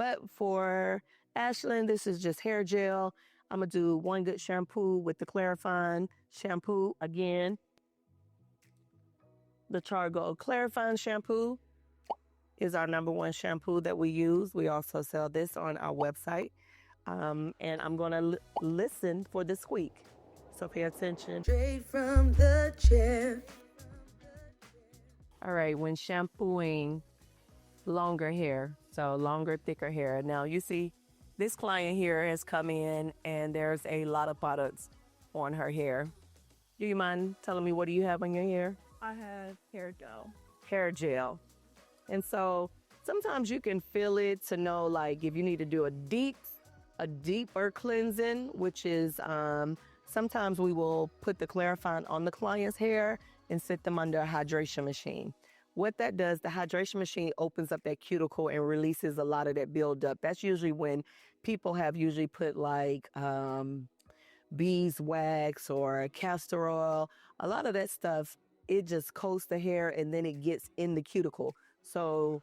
But for Ashlyn, this is just hair gel. I'm going to do one good shampoo with the clarifying shampoo again. The Charcoal Clarifying Shampoo is our #1 shampoo that we use. We also sell this on our website. And I'm going to listen for the squeak. So pay attention. Straight from the chair. All right, when shampooing longer hair, so longer, thicker hair. Now you see this client here has come in and there's a lot of products on her hair. Do you mind telling me what do you have on your hair? I have hair gel. Hair gel. And so sometimes you can feel it to know like if you need to do a deeper cleansing, which is sometimes we will put the clarifying on the client's hair and sit them under a hydration machine. What that does, the hydration machine opens up that cuticle and releases a lot of that buildup. That's usually when people have usually put like beeswax or castor oil. A lot of that stuff, it just coats the hair and then it gets in the cuticle. So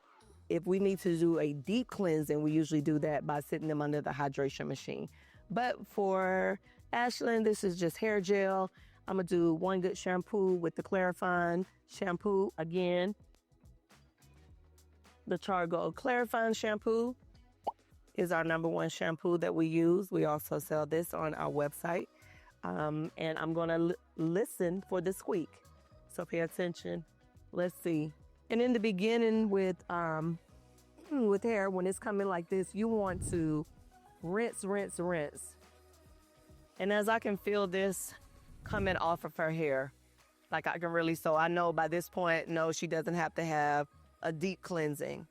if we need to do a deep cleansing, we usually do that by sitting them under the hydration machine. But for Ashlyn, this is just hair gel. I'm going to do one good shampoo with the clarifying shampoo again. The Charcoal Clarifying Shampoo is our #1 shampoo that we use. We also sell this on our website. And I'm going to listen for the squeak. So pay attention. Let's see. And in the beginning with hair, when it's coming like this, you want to rinse, rinse, rinse. And as I can feel this coming off of her hair, like I can really, so I know by this point, no, she doesn't have to have a deep cleansing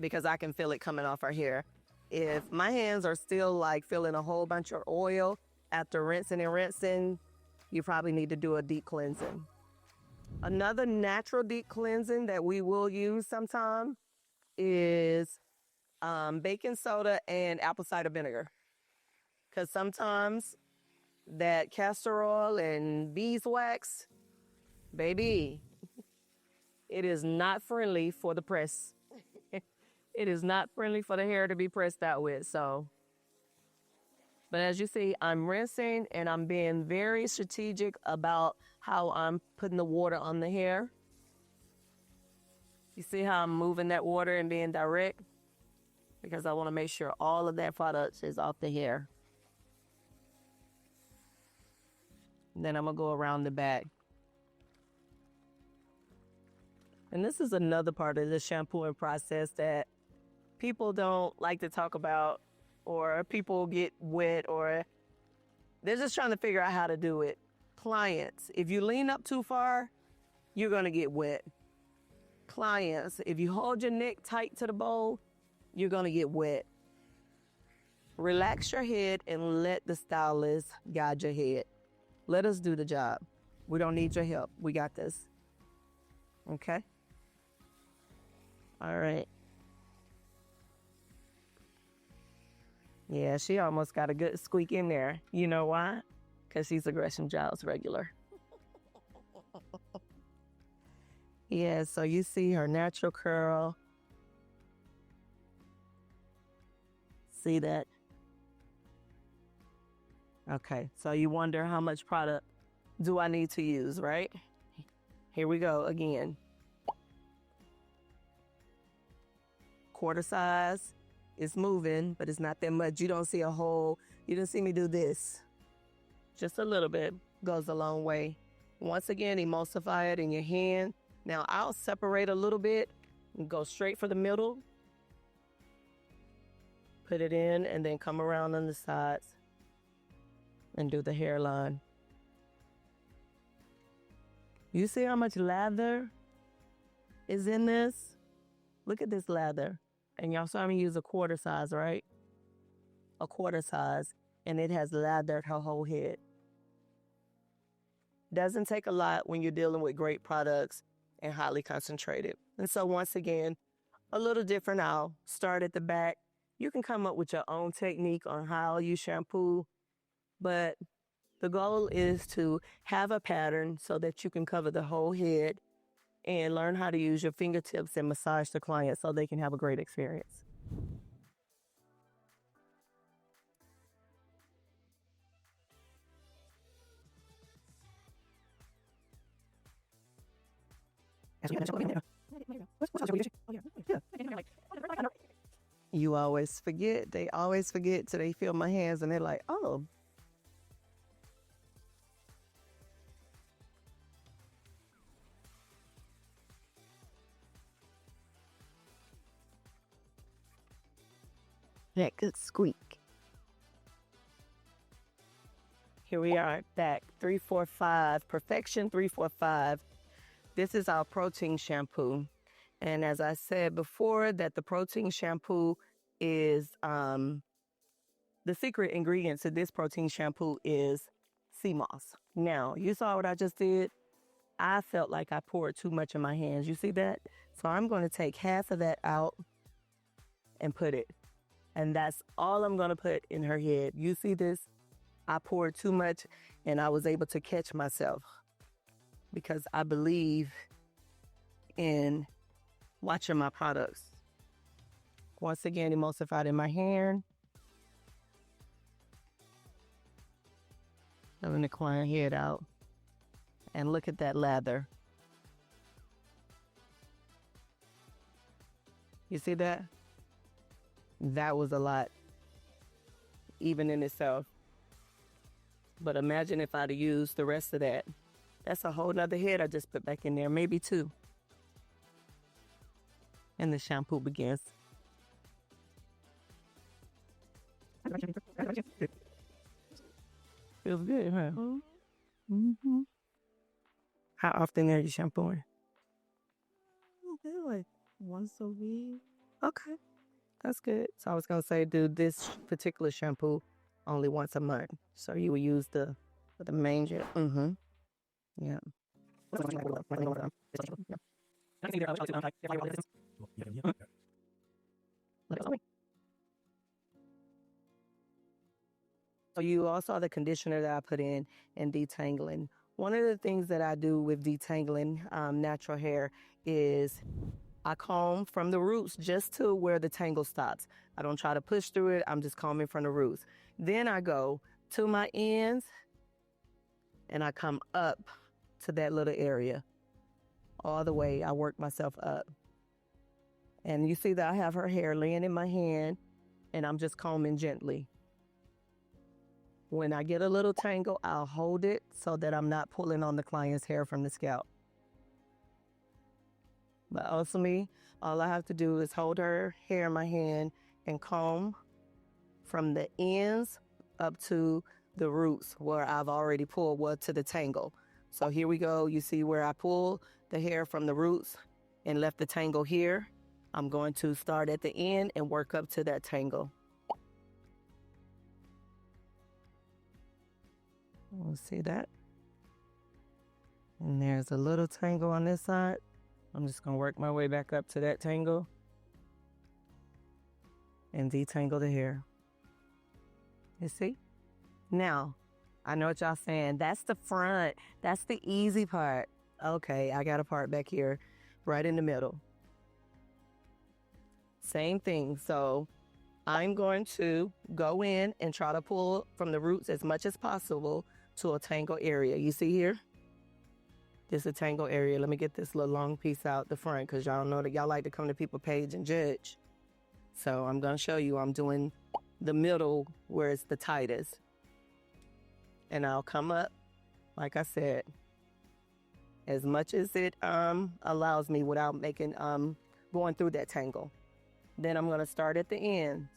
because I can feel it coming off her hair. If my hands are still like feeling a whole bunch of oil after rinsing and rinsing, you probably need to do a deep cleansing. Another natural deep cleansing that we will use sometime is baking soda and apple cider vinegar. Because sometimes that castor oil and beeswax, baby, it is not friendly for the press. It is not friendly for the hair to be pressed out with. So, but as you see, I'm rinsing and I'm being very strategic about how I'm putting the water on the hair. You see how I'm moving that water and being direct? Because I want to make sure all of that product is off the hair. Then I'm going to go around the back. And this is another part of the shampooing process that people don't like to talk about, or people get wet, or they're just trying to figure out how to do it. Clients, if you lean up too far, you're going to get wet. Clients, if you hold your neck tight to the bowl, you're going to get wet. Relax your head and let the stylist guide your head. Let us do the job. We don't need your help. We got this. Okay? All right. Yeah, she almost got a good squeak in there. You know why? Because she's a Gresham Giles regular. Yeah, so you see her natural curl. See that? Okay, so you wonder how much product do I need to use, right? Here we go again. Quarter size. It's moving, but it's not that much. You don't see a whole, you didn't see me do this. Just a little bit goes a long way. Once again, emulsify it in your hand. Now I'll separate a little bit and go straight for the middle. Put it in and then come around on the sides and do the hairline. You see how much lather is in this? Look at this lather. And y'all saw me use a quarter size, right? A quarter size. And it has lathered her whole head. Doesn't take a lot when you're dealing with great products and highly concentrated. And so once again, a little different. I'll start at the back. You can come up with your own technique on how you shampoo, but the goal is to have a pattern so that you can cover the whole head and learn how to use your fingertips and massage the client so they can have a great experience. You always forget. They always forget till they feel my hands and they're like, oh. That good squeak. Here we are back, 345, Perfection 345. This is our protein shampoo. And as I said before, that the protein shampoo is, the secret ingredient to this protein shampoo is sea moss. Now, you saw what I just did? I felt like I poured too much in my hands. You see that? So I'm going to take half of that out and put it. And that's all I'm going to put in her head. You see this? I poured too much and I was able to catch myself because I believe in watching my products. Once again, emulsified in my hand. I'm going to client head out and look at that lather. You see that? That was a lot, even in itself. But imagine if I'd have used the rest of that. That's a whole nother head I just put back in there, maybe two. And the shampoo begins. Feels good, huh? Mm-hmm. How often are you shampooing? I feel like once a week. Okay, that's good. So I was gonna say, do this particular shampoo only once a month. So you will use the main gel. Mm-hmm. Yeah. So you all saw the conditioner that I put in and detangling. One of the things that I do with detangling natural hair is I comb from the roots just to where the tangle stops. I don't try to push through it. I'm just combing from the roots. Then I go to my ends and I come up to that little area. All the way, I work myself up. And you see that I have her hair laying in my hand and I'm just combing gently. When I get a little tangle, I'll hold it so that I'm not pulling on the client's hair from the scalp. But ultimately, all I have to do is hold her hair in my hand and comb from the ends up to the roots where I've already pulled, well, to the tangle. So here we go. You see where I pull the hair from the roots and left the tangle here. I'm going to start at the end and work up to that tangle. We'll see that. And there's a little tangle on this side. I'm just gonna work my way back up to that tangle and detangle the hair. You see? Now, I know what y'all saying. That's the front. That's the easy part. Okay, I got a part back here, right in the middle. Same thing. So I'm going to go in and try to pull from the roots as much as possible to a tangle area. You see here? This is a tangle area. Let me get this little long piece out the front because y'all know that y'all like to come to people's page and judge. So I'm going to show you I'm doing the middle where it's the tightest. And I'll come up, like I said, as much as it allows me without making going through that tangle. Then I'm going to start at the ends.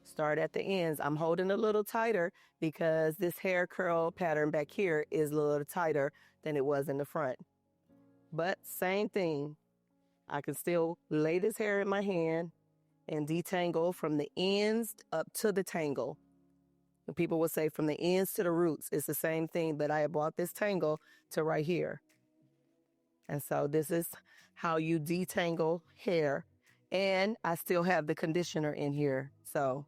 Start at the ends. I'm holding a little tighter because this hair curl pattern back here is a little tighter than it was in the front. But same thing. I can still lay this hair in my hand and detangle from the ends up to the tangle. And people will say from the ends to the roots. It's the same thing, but I brought this tangle to right here. And so this is how you detangle hair. And I still have the conditioner in here. So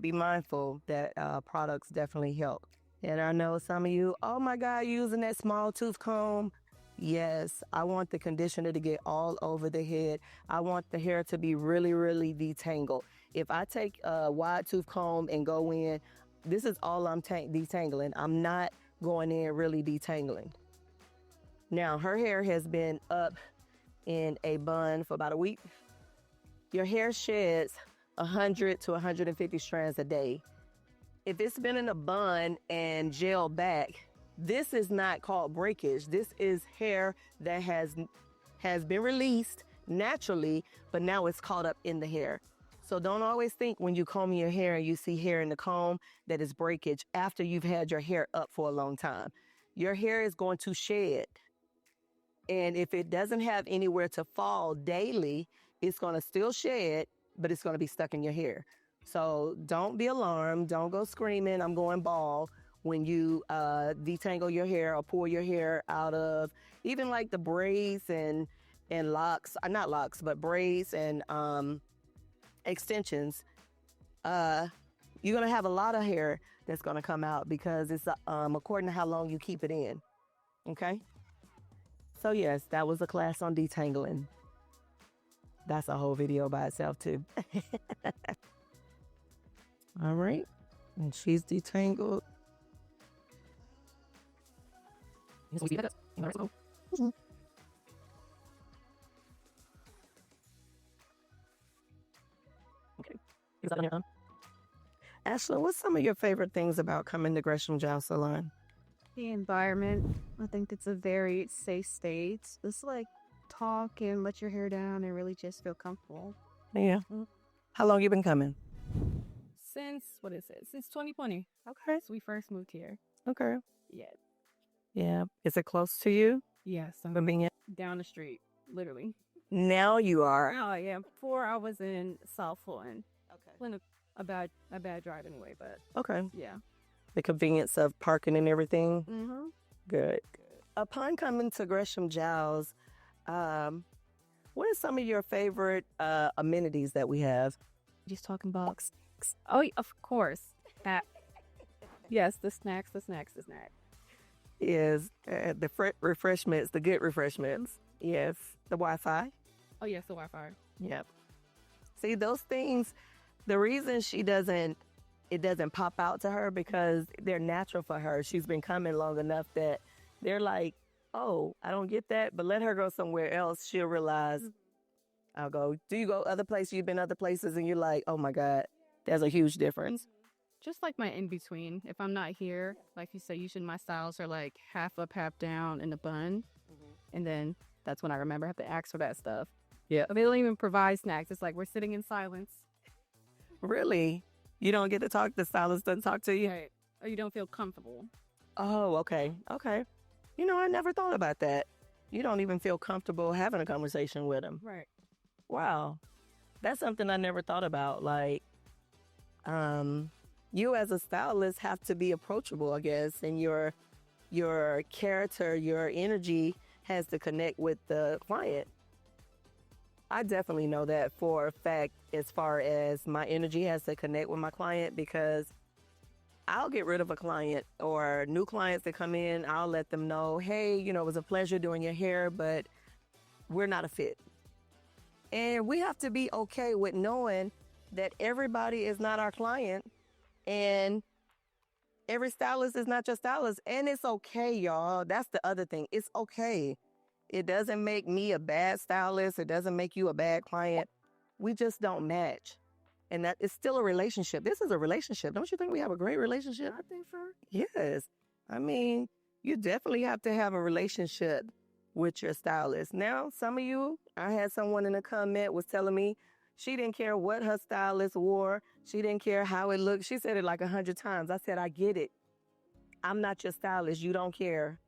be mindful that products definitely help. And I know some of you, oh my God, using that small tooth comb. Yes, I want the conditioner to get all over the head. I want the hair to be really, really detangled. If I take a wide tooth comb and go in, this is all I'm detangling. I'm not going in really detangling. Now, her hair has been up in a bun for about a week. Your hair sheds 100 to 150 strands a day. If it's been in a bun and gel back, this is not called breakage. This is hair that has been released naturally, but now it's caught up in the hair. So don't always think when you comb your hair and you see hair in the comb that it's breakage after you've had your hair up for a long time. Your hair is going to shed. And if it doesn't have anywhere to fall daily, it's going to still shed, but it's going to be stuck in your hair. So don't be alarmed. Don't go screaming, I'm going bald, when you detangle your hair or pull your hair out of even like the braids and locks, not locks, but braids and extensions. You're going to have a lot of hair that's going to come out because it's according to how long you keep it in. Okay? So yes, that was a class on detangling. That's a whole video by itself too. All right. And she's detangled. Okay. Ashley, what's some of your favorite things about coming to Gresham Giles Salon? The environment. I think it's a very safe state. Just like talk and let your hair down and really just feel comfortable. Yeah. How long you been coming? Since, since 2020. Okay. So we first moved here. Okay. Yeah. Yeah. Is it close to you? Yes. Convenient. Down the street, literally. Now you are. Oh, yeah. Before I was in South Fulton. Okay. A bad driving away, but Okay. yeah. The convenience of parking and everything. Mm-hmm. Good. Upon coming to Gresham Giles, what are some of your favorite amenities that we have? Just talking about snacks. Oh, of course. Yes, the snacks. Is the refreshments, the good refreshments. Yes. The Wi-Fi. Oh, yes, the Wi-Fi. Yep. See, those things, the reason it doesn't pop out to her because they're natural for her. She's been coming long enough that they're like, oh, I don't get that, but let her go somewhere else. She'll realize, I'll go. Do you go other places? You've been other places and you're like, oh my God, there's a huge difference. Just like my in-between. If I'm not here, like you say, usually my styles are like half up, half down in a bun. And then that's when I remember I have to ask for that stuff. Yeah. They don't even provide snacks. It's like we're sitting in silence. Really? You don't get to talk? The stylist doesn't talk to you? Right. Or you don't feel comfortable. Oh, okay. Okay. You know, I never thought about that. You don't even feel comfortable having a conversation with them. Right. Wow. That's something I never thought about. Like, you as a stylist have to be approachable, I guess, and your character, your energy has to connect with the client. I definitely know that for a fact as far as my energy has to connect with my client, because I'll get rid of a client or new clients that come in. I'll let them know, hey, you know, it was a pleasure doing your hair, but we're not a fit. And we have to be okay with knowing that everybody is not our client and every stylist is not your stylist. And it's okay, y'all. That's the other thing. It's okay. It doesn't make me a bad stylist. It doesn't make you a bad client. We just don't match. And that is still a relationship. This is a relationship. Don't you think we have a great relationship? I think so. Yes. I mean, you definitely have to have a relationship with your stylist. Now, some of you, I had someone in a comment was telling me she didn't care what her stylist wore. She didn't care how it looked. She said it like 100 times. I said, I get it. I'm not your stylist. You don't care.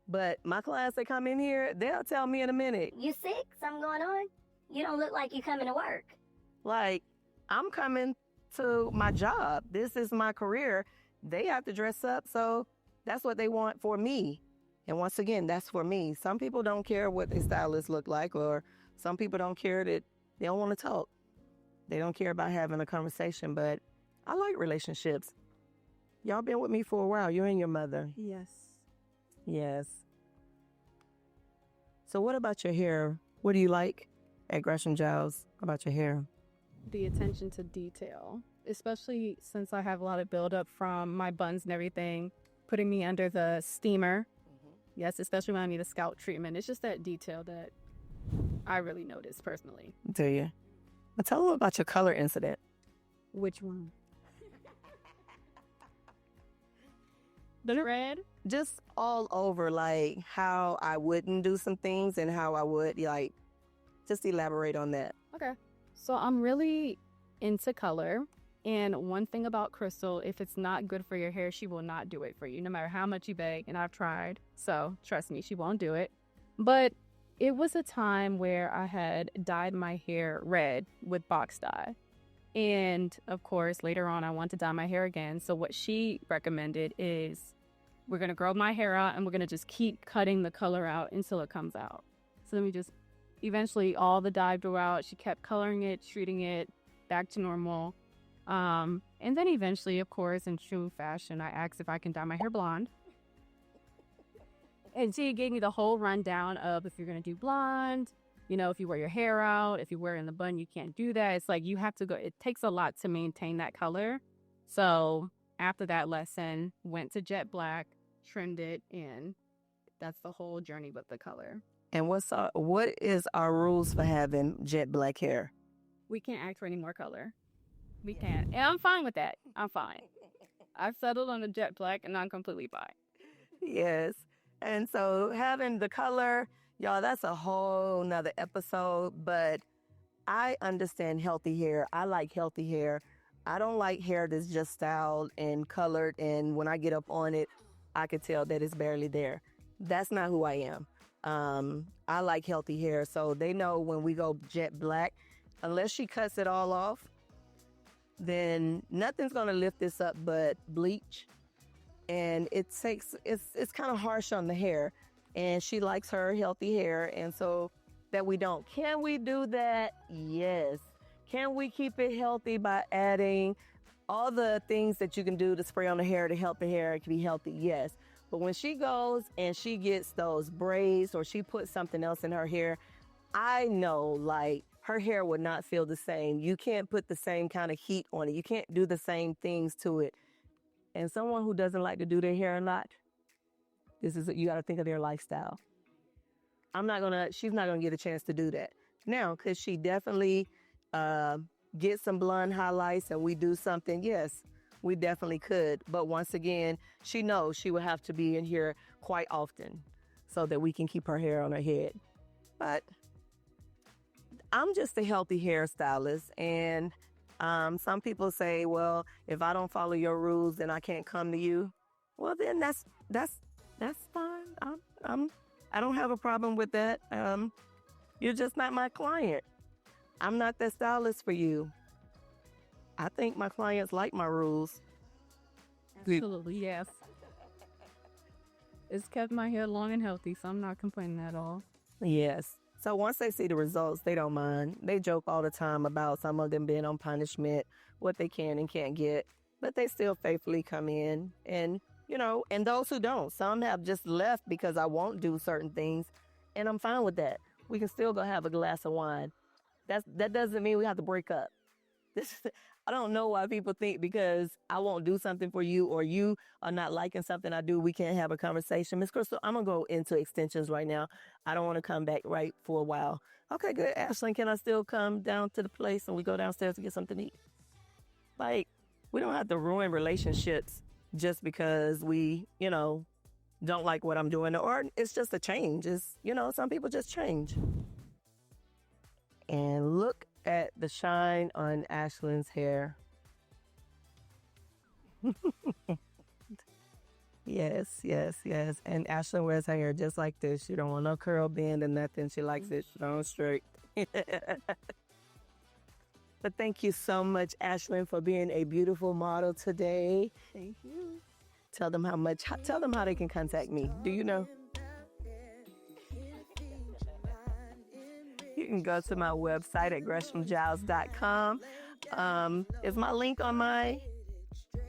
But my clients that come in here, they'll tell me in a minute. You sick? Something going on? You don't look like you coming to work. Like, I'm coming to my job. This is my career. They have to dress up, so that's what they want for me. And once again, that's for me. Some people don't care what their stylists look like, or some people don't care that they don't want to talk. They don't care about having a conversation, but I like relationships. Y'all been with me for a while. You and your mother. Yes. Yes. So what about your hair? What do you like at Gresham Giles about your hair? The attention to detail, especially since I have a lot of buildup from my buns and everything, putting me under the steamer Yes, especially when I need a scalp treatment. It's just that detail that I really notice personally. Do you? Well, tell them about your color incident. Which one? The red? Just all over, like how I wouldn't do some things and how I would, like, just elaborate on that. Okay. So I'm really into color. And one thing about Crystal, if it's not good for your hair, she will not do it for you, no matter how much you beg. And I've tried. So trust me, she won't do it. But it was a time where I had dyed my hair red with box dye. And of course, later on, I want to dye my hair again. So what she recommended is we're going to grow my hair out and we're going to just keep cutting the color out until it comes out. So then we just, eventually all the dye drew out. She kept coloring it, treating it back to normal. And then eventually, of course, in true fashion, I asked if I can dye my hair blonde. And she gave me the whole rundown of if you're going to do blonde, you know, if you wear your hair out, if you wear it in the bun, you can't do that. It's like you have to go. It takes a lot to maintain that color. So after that lesson, went to jet black, trimmed it, and that's the whole journey with the color. And what is our rules for having jet black hair? We can't ask for any more color. We can't. And I'm fine with that. I'm fine. I've settled on the jet black and I'm completely fine. Yes. And so having the color, y'all, that's a whole nother episode, but I understand healthy hair. I like healthy hair. I don't like hair that's just styled and colored, and when I get up on it, I could tell that it's barely there. That's not who I am. I like healthy hair, so they know when we go jet black, unless she cuts it all off, then nothing's gonna lift this up but bleach. And it's kind of harsh on the hair, and she likes her healthy hair, and so that we don't. Can we do that? Yes. Can we keep it healthy by adding all the things that you can do to spray on the hair to help the hair to be healthy? Yes. But when she goes and she gets those braids or she puts something else in her hair, I know, like, her hair would not feel the same. You can't put the same kind of heat on it. You can't do the same things to it. And someone who doesn't like to do their hair a lot, you got to think of their lifestyle. She's not gonna get a chance to do that. Now, could she definitely get some blonde highlights and we do something? Yes, we definitely could. But once again, she knows she will have to be in here quite often so that we can keep her hair on her head. But I'm just a healthy hairstylist, and some people say, well, if I don't follow your rules, then I can't come to you. Well, then that's fine. I don't have a problem with that. You're just not my client. I'm not the stylist for you. I think my clients like my rules. Absolutely, yes. It's kept my hair long and healthy, so I'm not complaining at all. Yes. So once they see the results, they don't mind. They joke all the time about some of them being on punishment, what they can and can't get, but they still faithfully come in. And, you know, and those who don't, some have just left because I won't do certain things, and I'm fine with that. We can still go have a glass of wine. That doesn't mean we have to break up. I don't know why people think because I won't do something for you or you are not liking something I do, we can't have a conversation. Miss Crystal, I'm going to go into extensions right now. I don't want to come back right for a while. Okay, good. Ashlyn, can I still come down to the place and we go downstairs to get something to eat? Like, we don't have to ruin relationships just because we, you know, don't like what I'm doing, or it's just a change. It's, you know, some people just change. And look at the shine on Ashlyn's hair. Yes. And Ashlyn wears her hair just like this. She don't want no curl bend or nothing. She likes it strong straight. But thank you so much, Ashlyn, for being a beautiful model today. Thank you. Tell them how they can contact me. Do you know? You can go to my website at greshamgiles.com. Is my link on my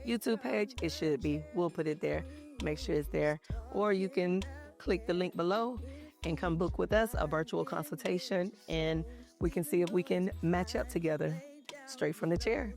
YouTube page? It should be. We'll put it there. Make sure it's there. Or you can click the link below and come book with us a virtual consultation, and we can see if we can match up together straight from the chair.